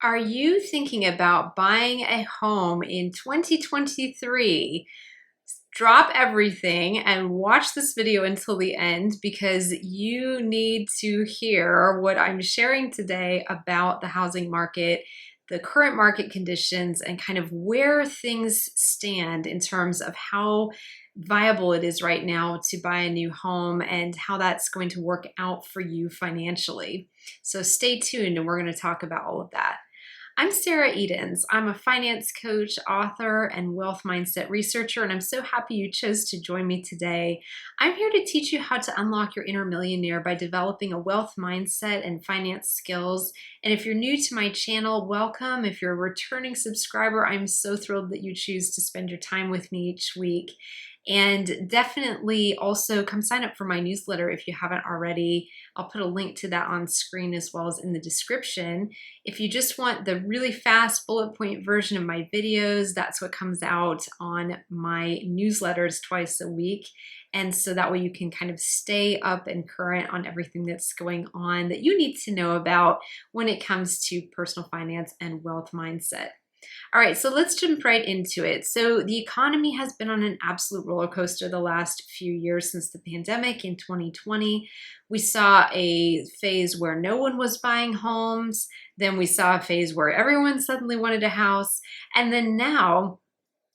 Are you thinking about buying a home in 2023? Drop everything and watch this video until the end because you need to hear what I'm sharing today about the housing market, the current market conditions, and kind of where things stand in terms of how viable it is right now to buy a new home and how that's going to work out for you financially. So stay tuned and we're going to talk about all of that. I'm Sarah Edens. I'm a finance coach, author, and wealth mindset researcher, and I'm so happy you chose to join me today. I'm here to teach you how to unlock your inner millionaire by developing a wealth mindset and finance skills. And if you're new to my channel, welcome. If you're a returning subscriber, I'm so thrilled that you choose to spend your time with me each week. And definitely also come sign up for my newsletter if you haven't already. I'll put a link to that on screen as well as in the description. If you just want the really fast bullet point version of my videos, that's what comes out on my newsletters twice a week. And so that way you can kind of stay up and current on everything that's going on that you need to know about when it comes to personal finance and wealth mindset. All right, so let's jump right into it. So the economy has been on an absolute roller coaster the last few years since the pandemic in 2020. We saw a phase where no one was buying homes. Then we saw a phase where everyone suddenly wanted a house. And then now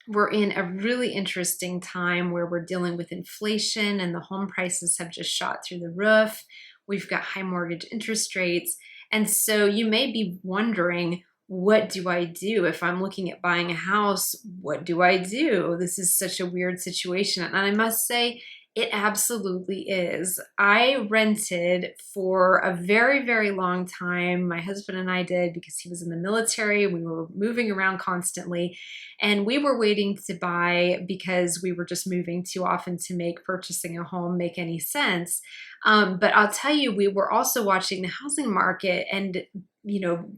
we're in a really interesting time where we're dealing with inflation and the home prices have just shot through the roof. We've got high mortgage interest rates. And so you may be wondering, what do I do if I'm looking at buying a house? What do I do? This is such a weird situation. And I must say, it absolutely is. I rented for a very, very long time. My husband and I did because he was in the military. We were moving around constantly and we were waiting to buy because we were just moving too often to make purchasing a home make any sense. But I'll tell you, we were also watching the housing market and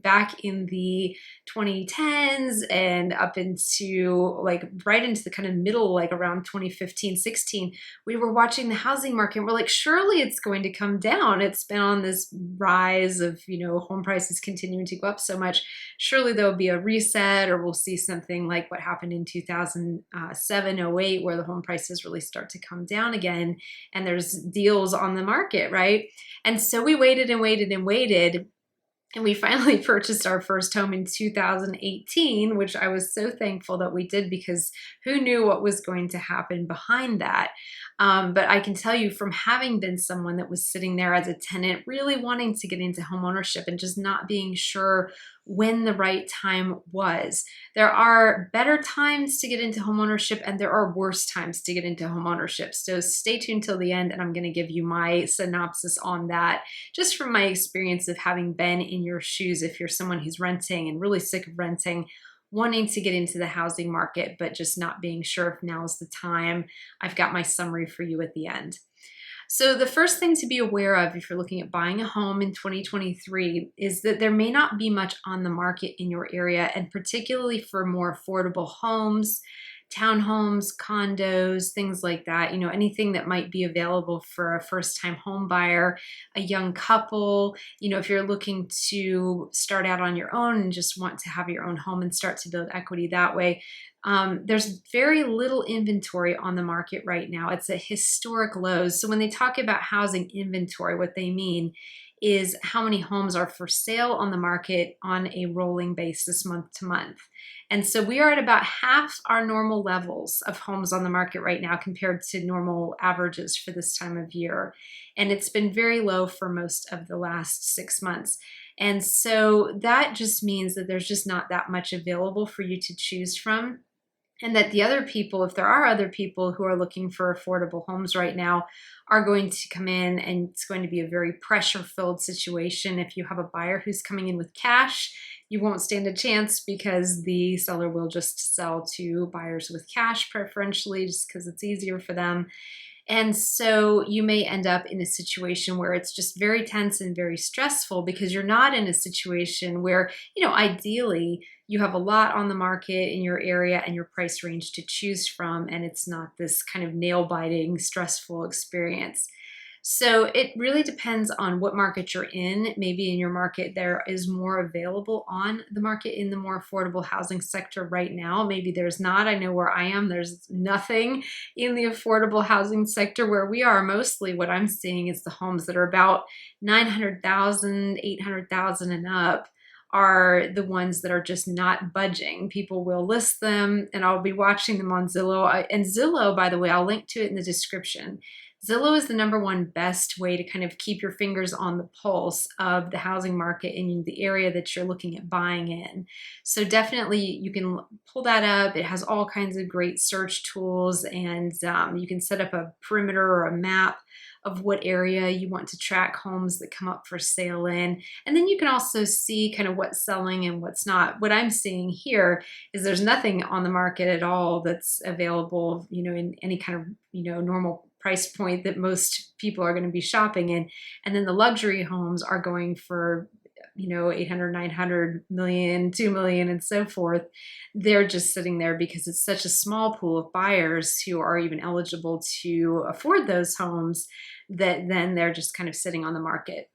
back in the 2010s and up into like right into the kind of middle, like around 2015, 16, we were watching the housing market. We're like, surely it's going to come down. It's been on this rise of, home prices continuing to go up so much. Surely there'll be a reset or we'll see something like what happened in 2007, 08, where the home prices really start to come down again and there's deals on the market, right? And so we waited and waited and waited. And we finally purchased our first home in 2018, which I was so thankful that we did because who knew what was going to happen behind that. But I can tell you from having been someone that was sitting there as a tenant, really wanting to get into home ownership and just not being sure when the right time was. There are better times to get into home ownership and there are worse times to get into home ownership. So stay tuned till the end and I'm going to give you my synopsis on that just from my experience of having been in your shoes if you're someone who's renting and really sick of renting, wanting to get into the housing market, but just not being sure if now is the time. I've got my summary for you at the end. So the first thing to be aware of if you're looking at buying a home in 2023 is that there may not be much on the market in your area, and particularly for more affordable homes, townhomes, condos, things like that, anything that might be available for a first-time home buyer, a young couple, if you're looking to start out on your own and just want to have your own home and start to build equity that way. There's very little inventory on the market right now. It's a historic lows. So when they talk about housing inventory, what they mean is how many homes are for sale on the market on a rolling basis month to month. And so we are at about half our normal levels of homes on the market right now compared to normal averages for this time of year. And it's been very low for most of the last 6 months. And so that just means that there's just not that much available for you to choose from. And that the other people, if there are other people who are looking for affordable homes right now, are going to come in and it's going to be a very pressure-filled situation. If you have a buyer who's coming in with cash, you won't stand a chance because the seller will just sell to buyers with cash preferentially just because it's easier for them. And so you may end up in a situation where it's just very tense and very stressful because you're not in a situation where, ideally you have a lot on the market in your area and your price range to choose from, and it's not this kind of nail-biting, stressful experience. So it really depends on what market you're in. Maybe in your market, there is more available on the market in the more affordable housing sector right now. Maybe there's not. I know where I am, there's nothing in the affordable housing sector. Where we are, mostly what I'm seeing is the homes that are about 900,000, 800,000 and up are the ones that are just not budging. People will list them, and I'll be watching them on Zillow. And Zillow, by the way, I'll link to it in the description. Zillow is the number one best way to kind of keep your fingers on the pulse of the housing market in the area that you're looking at buying in. So definitely you can pull that up. It has all kinds of great search tools, and you can set up a perimeter or a map of what area you want to track homes that come up for sale in. And then you can also see kind of what's selling and what's not. What I'm seeing here is there's nothing on the market at all that's available, in any kind of, normal price point that most people are going to be shopping in. And then the luxury homes are going for 800, 900 million, 2 million, and so forth. They're just sitting there because it's such a small pool of buyers who are even eligible to afford those homes, that then they're just kind of sitting on the market.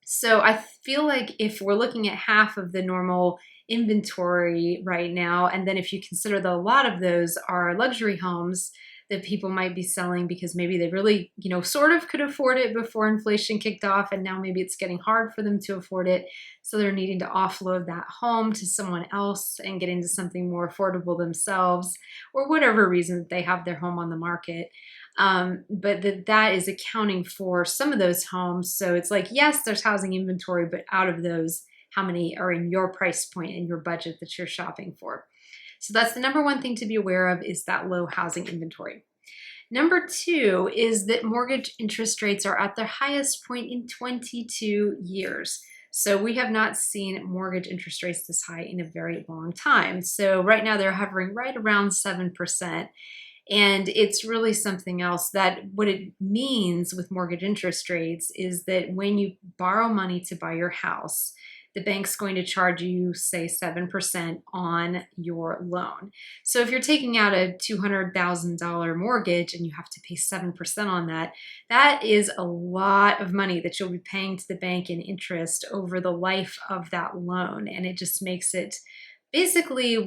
So I feel like if we're looking at half of the normal inventory right now, and then if you consider that a lot of those are luxury homes that people might be selling because maybe they really, sort of could afford it before inflation kicked off, and now maybe it's getting hard for them to afford it. So they're needing to offload that home to someone else and get into something more affordable themselves, or whatever reason that they have their home on the market. But that is accounting for some of those homes. So it's like, yes, there's housing inventory, but out of those, how many are in your price point and your budget that you're shopping for? So that's the number one thing to be aware of, is that low housing inventory. Number two is that mortgage interest rates are at their highest point in 22 years. So we have not seen mortgage interest rates this high in a very long time. So right now they're hovering right around 7%. And it's really something else. That what it means with mortgage interest rates is that when you borrow money to buy your house, the bank's going to charge you, say, 7% on your loan. So if you're taking out a $200,000 mortgage and you have to pay 7% on that, that is a lot of money that you'll be paying to the bank in interest over the life of that loan. And it just makes it basically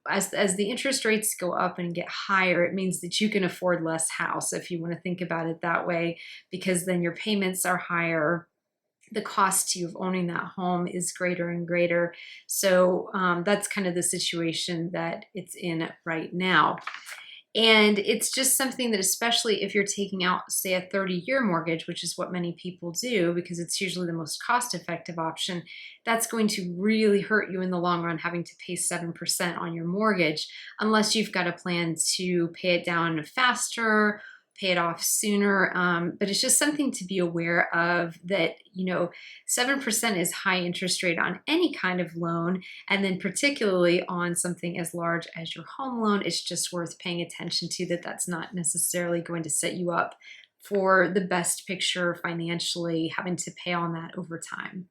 as the interest rates go up and get higher, it means that you can afford less house, if you want to think about it that way, because then your payments are higher. The cost to you of owning that home is greater and greater. So that's kind of the situation that it's in right now. And it's just something that, especially if you're taking out, say, a 30-year mortgage, which is what many people do because it's usually the most cost-effective option, that's going to really hurt you in the long run, having to pay 7% on your mortgage, unless you've got a plan to pay it down faster, pay it off sooner. But it's just something to be aware of, that 7% is high interest rate on any kind of loan, and then particularly on something as large as your home loan. It's just worth paying attention to that. That's not necessarily going to set you up for the best picture financially, having to pay on that over time.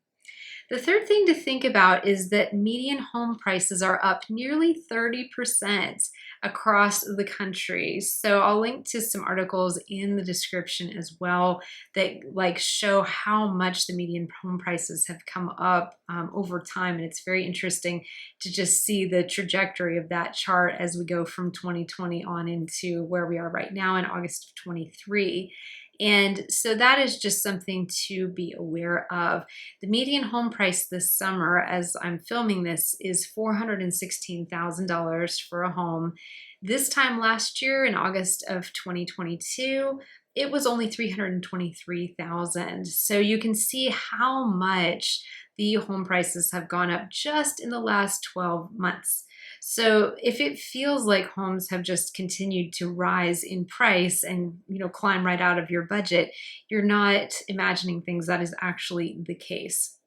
The third thing to think about is that median home prices are up nearly 30% across the country. So I'll link to some articles in the description as well that show how much the median home prices have come up over time. And it's very interesting to just see the trajectory of that chart as we go from 2020 on into where we are right now in August of 23. And so that is just something to be aware of. The median home price this summer, as I'm filming this, is $416,000 for a home. This time last year, in August of 2022, it was only $323,000. So you can see how much the home prices have gone up just in the last 12 months. So if it feels like homes have just continued to rise in price and climb right out of your budget, you're not imagining things. That is actually the case.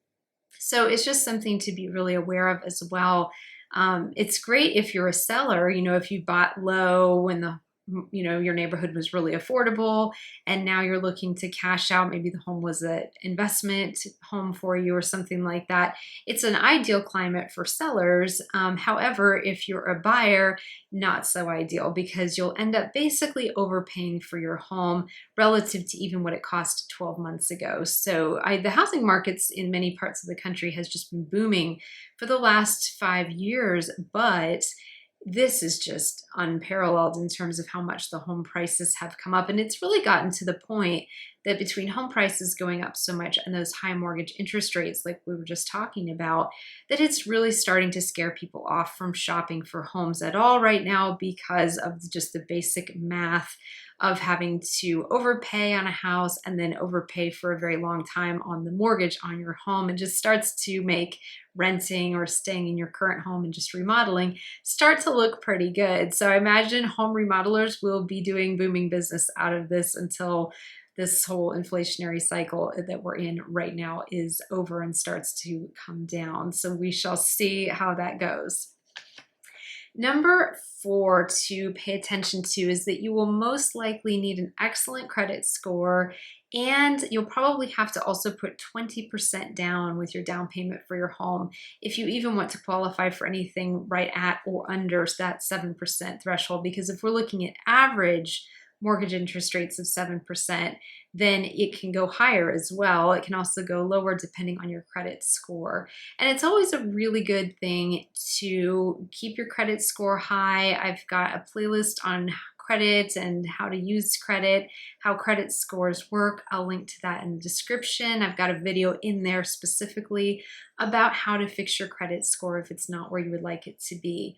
So it's just something to be really aware of as well. It's great if you're a seller, if you bought low when the your neighborhood was really affordable and now you're looking to cash out. Maybe the home was an investment home for you or something like that. It's an ideal climate for sellers. However, if you're a buyer, not so ideal, because you'll end up basically overpaying for your home relative to even what it cost 12 months ago. So the housing markets in many parts of the country has just been booming for the last 5 years, but this is just unparalleled in terms of how much the home prices have come up. And it's really gotten to the point that between home prices going up so much and those high mortgage interest rates, like we were just talking about, that it's really starting to scare people off from shopping for homes at all right now, because of just the basic math of having to overpay on a house and then overpay for a very long time on the mortgage on your home. It just starts to make renting or staying in your current home and just remodeling start to look pretty good. So I imagine home remodelers will be doing booming business out of this until this whole inflationary cycle that we're in right now is over and starts to come down. So we shall see how that goes. Number 4 to pay attention to is that you will most likely need an excellent credit score, and you'll probably have to also put 20% down with your down payment for your home if you even want to qualify for anything right at or under that 7% threshold. Because if we're looking at average mortgage interest rates of 7%, then it can go higher as well. It can also go lower depending on your credit score. And it's always a really good thing to keep your credit score high. I've got a playlist on credit and how to use credit, how credit scores work. I'll link to that in the description. I've got a video in there specifically about how to fix your credit score if it's not where you would like it to be.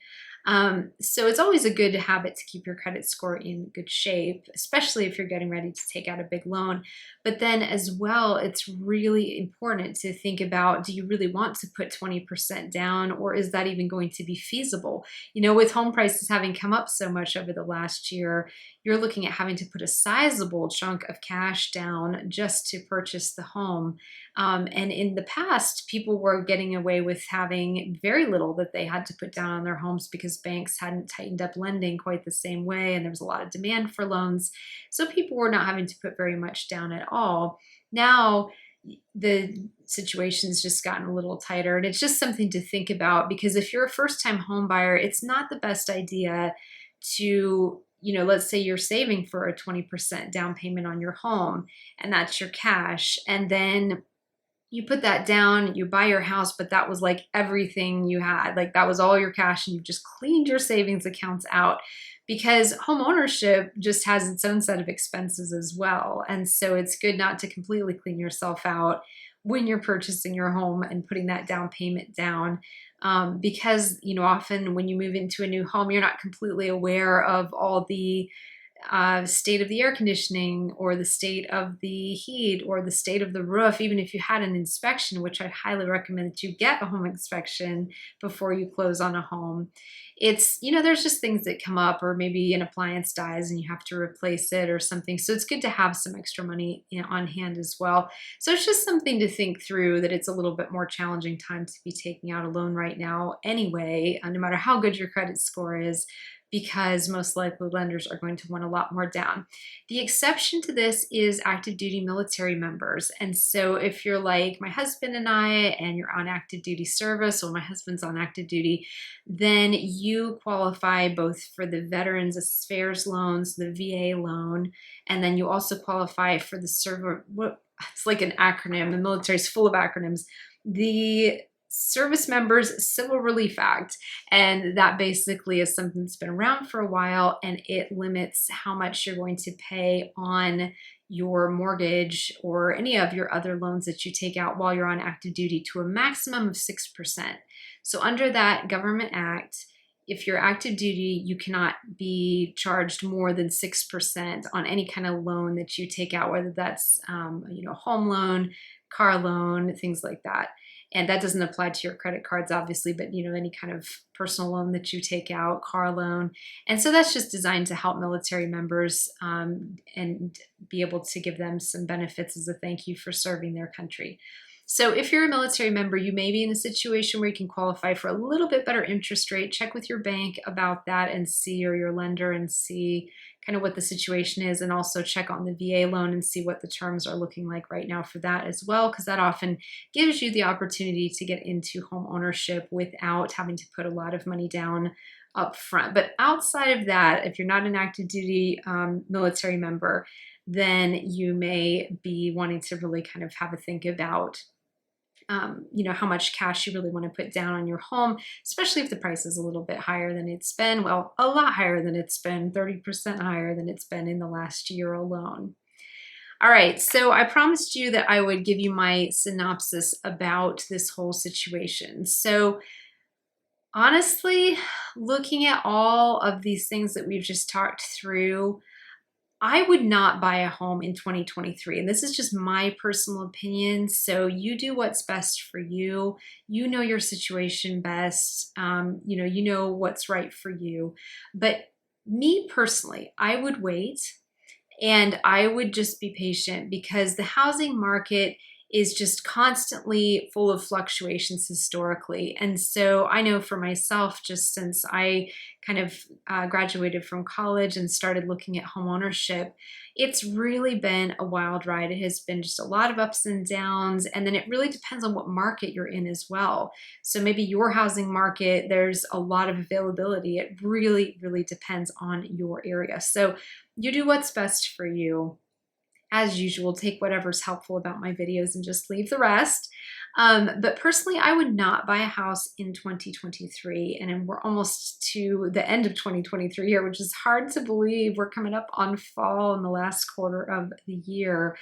So it's always a good habit to keep your credit score in good shape, especially if you're getting ready to take out a big loan. But then as well, it's really important to think about, do you really want to put 20% down, or is that even going to be feasible? With home prices having come up so much over the last year, you're looking at having to put a sizable chunk of cash down just to purchase the home. And in the past, people were getting away with having very little that they had to put down on their homes because banks hadn't tightened up lending quite the same way, and there was a lot of demand for loans. So people were not having to put very much down at all. Now, the situation's just gotten a little tighter, and it's just something to think about, because if you're a first-time home buyer, it's not the best idea to, let's say you're saving for a 20% down payment on your home, and that's your cash, and then you put that down, you buy your house, but that was like everything you had. Like that was all your cash, and you just cleaned your savings accounts out, because home ownership just has its own set of expenses as well. And so it's good not to completely clean yourself out when you're purchasing your home and putting that down payment down. Because, often when you move into a new home, you're not completely aware of all the state of the air conditioning, or the state of the heat, or the state of the roof. Even if you had an inspection, which I highly recommend that you get a home inspection before you close on a home. It's, there's just things that come up, or maybe an appliance dies and you have to replace it or something. So it's good to have some extra money on hand as well. So it's just something to think through, that it's a little bit more challenging time to be taking out a loan right now anyway, no matter how good your credit score is, because most likely lenders are going to want a lot more down. The exception to this is active duty military members. And so if you're like my husband and I, and you're on active duty service, or my husband's on active duty, then you qualify both for the Veterans Affairs loans, the VA loan, and then you also qualify for the it's like an acronym. The military's full of acronyms. The Service Members Civil Relief Act. And that basically is something that's been around for a while, and it limits how much you're going to pay on your mortgage or any of your other loans that you take out while you're on active duty to a maximum of 6%. So under that government act, if you're active duty, you cannot be charged more than 6% on any kind of loan that you take out, whether that's home loan, car loan, things like that. And that doesn't apply to your credit cards, obviously, but any kind of personal loan that you take out, car loan. And so that's just designed to help military members and be able to give them some benefits as a thank you for serving their country. So if you're a military member, you may be in a situation where you can qualify for a little bit better interest rate. Check with your bank about that and see, or your lender, and see kind of what the situation is, and also check on the VA loan and see what the terms are looking like right now for that as well, because that often gives you the opportunity to get into home ownership without having to put a lot of money down up front. But outside of that, if you're not an active duty military member, then you may be wanting to really kind of have a think about how much cash you really want to put down on your home, especially if the price is a little bit higher than it's been. Well, a lot higher than it's been, 30% higher than it's been in the last year alone. All right, so I promised you that I would give you my synopsis about this whole situation. So honestly, looking at all of these things that we've just talked through, I would not buy a home in 2023. And this is just my personal opinion. So you do what's best for you. You know your situation best. You know what's right for you. But me personally, I would wait and I would just be patient, because the housing market is just constantly full of fluctuations historically. And so I know for myself, just since I kind of graduated from college and started looking at home ownership, it's really been a wild ride. It has been just a lot of ups and downs. And then it really depends on what market you're in as well. So maybe your housing market, there's a lot of availability. It really, really depends on your area. So you do what's best for you. As usual, take whatever's helpful about my videos and just leave the rest. But personally, I would not buy a house in 2023. And we're almost to the end of 2023 here, which is hard to believe. We're coming up on fall in the last quarter of the year.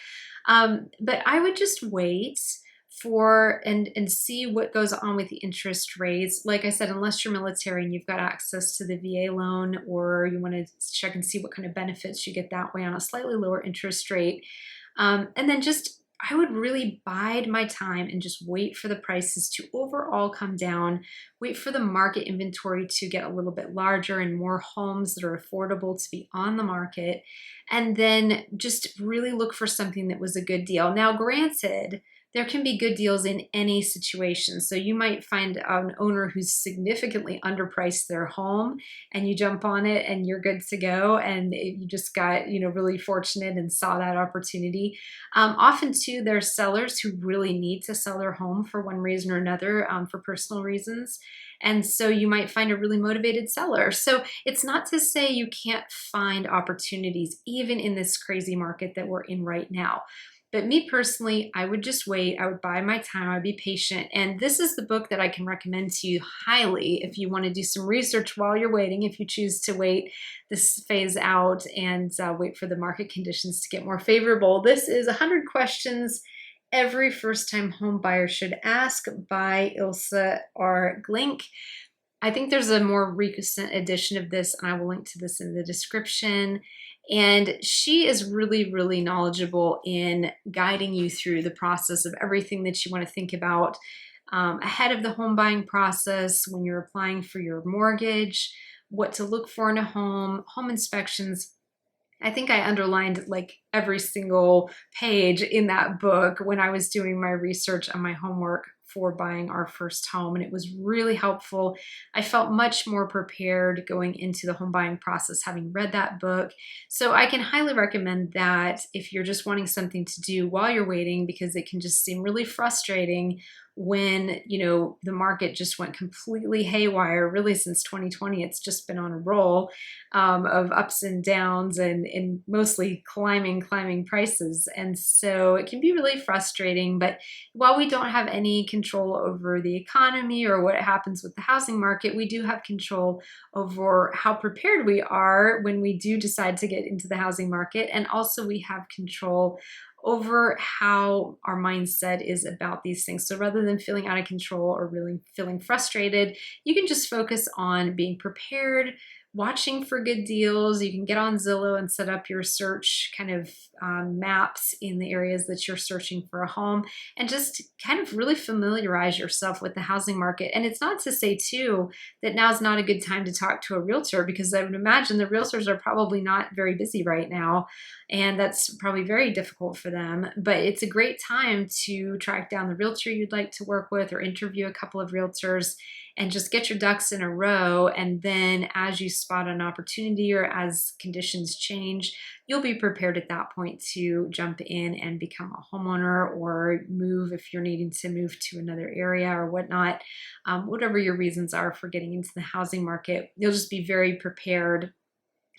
But I would just wait for and see what goes on with the interest rates. Like I said, unless you're military and you've got access to the VA loan, or you want to check and see what kind of benefits you get that way on a slightly lower interest rate. And then I would really bide my time and just wait for the prices to overall come down, wait for the market inventory to get a little bit larger and more homes that are affordable to be on the market, and then just really look for something that was a good deal. Now, granted, there can be good deals in any situation. So you might find an owner who's significantly underpriced their home, and you jump on it and you're good to go. And you just got, really fortunate and saw that opportunity. Often too, there's sellers who really need to sell their home for one reason or another, for personal reasons. And so you might find a really motivated seller. So it's not to say you can't find opportunities, even in this crazy market that we're in right now. But me personally, I would just wait. I would buy my time. I'd be patient. And this is the book that I can recommend to you highly if you want to do some research while you're waiting, if you choose to wait this phase out and wait for the market conditions to get more favorable. This is 100 Questions Every First-Time Home Buyer Should Ask by Ilse R. Glink. I think there's a more recent edition of this, and I will link to this in the description. And she is really, really knowledgeable in guiding you through the process of everything that you want to think about ahead of the home buying process, when you're applying for your mortgage, what to look for in a home inspections. I think I underlined like every single page in that book when I was doing my research on my homework for buying our first home, and it was really helpful. I felt much more prepared going into the home buying process having read that book. So I can highly recommend that if you're just wanting something to do while you're waiting, because it can just seem really frustrating when the market just went completely haywire. Really, since 2020, it's just been on a roll of ups and downs, and mostly climbing prices. And so it can be really frustrating. But while we don't have any control over the economy or what happens with the housing market, we do have control over how prepared we are when we do decide to get into the housing market. And also we have control over how our mindset is about these things. So rather than feeling out of control or really feeling frustrated, you can just focus on being prepared, watching for good deals. You can get on Zillow and set up your search kind of maps in the areas that you're searching for a home, and just kind of really familiarize yourself with the housing market. And it's not to say too that now's not a good time to talk to a realtor, because I would imagine the realtors are probably not very busy right now, and that's probably very difficult for them. But it's a great time to track down the realtor you'd like to work with, or interview a couple of realtors and just get your ducks in a row. And then as you spot an opportunity or as conditions change, you'll be prepared at that point to jump in and become a homeowner or move if you're needing to move to another area or whatnot. Whatever your reasons are for getting into the housing market, you'll just be very prepared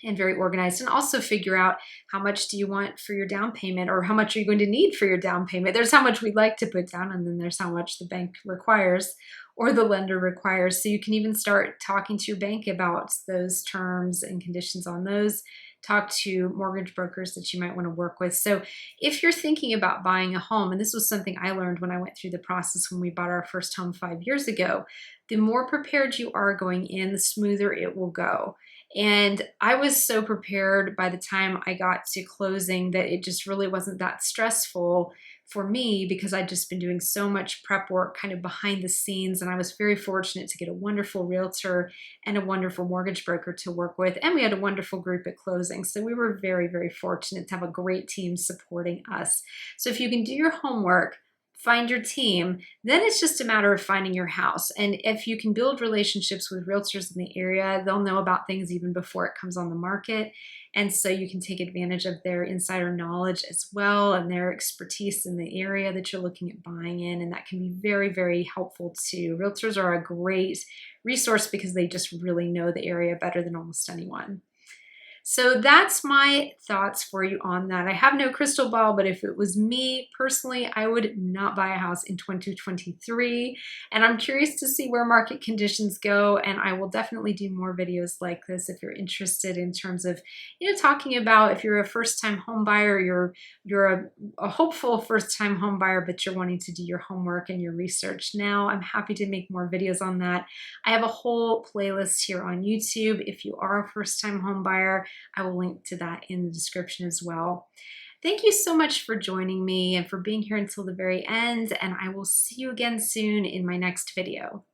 and very organized, and also figure out how much do you want for your down payment, or how much are you going to need for your down payment. There's how much we'd like to put down, and then there's how much the bank requires or the lender requires. So you can even start talking to your bank about those terms and conditions on those. Talk to mortgage brokers that you might want to work with. So if you're thinking about buying a home, and this was something I learned when I went through the process when we bought our first home 5 years ago, the more prepared you are going in, the smoother it will go. And I was so prepared by the time I got to closing that it just really wasn't that stressful for me, because I'd just been doing so much prep work kind of behind the scenes. And I was very fortunate to get a wonderful realtor and a wonderful mortgage broker to work with. And we had a wonderful group at closing. So we were very, very fortunate to have a great team supporting us. So if you can do your homework, find your team, then it's just a matter of finding your house. And if you can build relationships with realtors in the area, they'll know about things even before it comes on the market. And so you can take advantage of their insider knowledge as well, and their expertise in the area that you're looking at buying in. And that can be very, very helpful too. Realtors are a great resource because they just really know the area better than almost anyone. So that's my thoughts for you on that. I have no crystal ball, but if it was me personally, I would not buy a house in 2023. And I'm curious to see where market conditions go. And I will definitely do more videos like this if you're interested, in terms of, talking about if you're a first-time home buyer, you're a hopeful first-time home buyer, but you're wanting to do your homework and your research now. I'm happy to make more videos on that. I have a whole playlist here on YouTube. If you are a first-time home buyer, I will link to that in the description as well. Thank you so much for joining me and for being here until the very end, and I will see you again soon in my next video.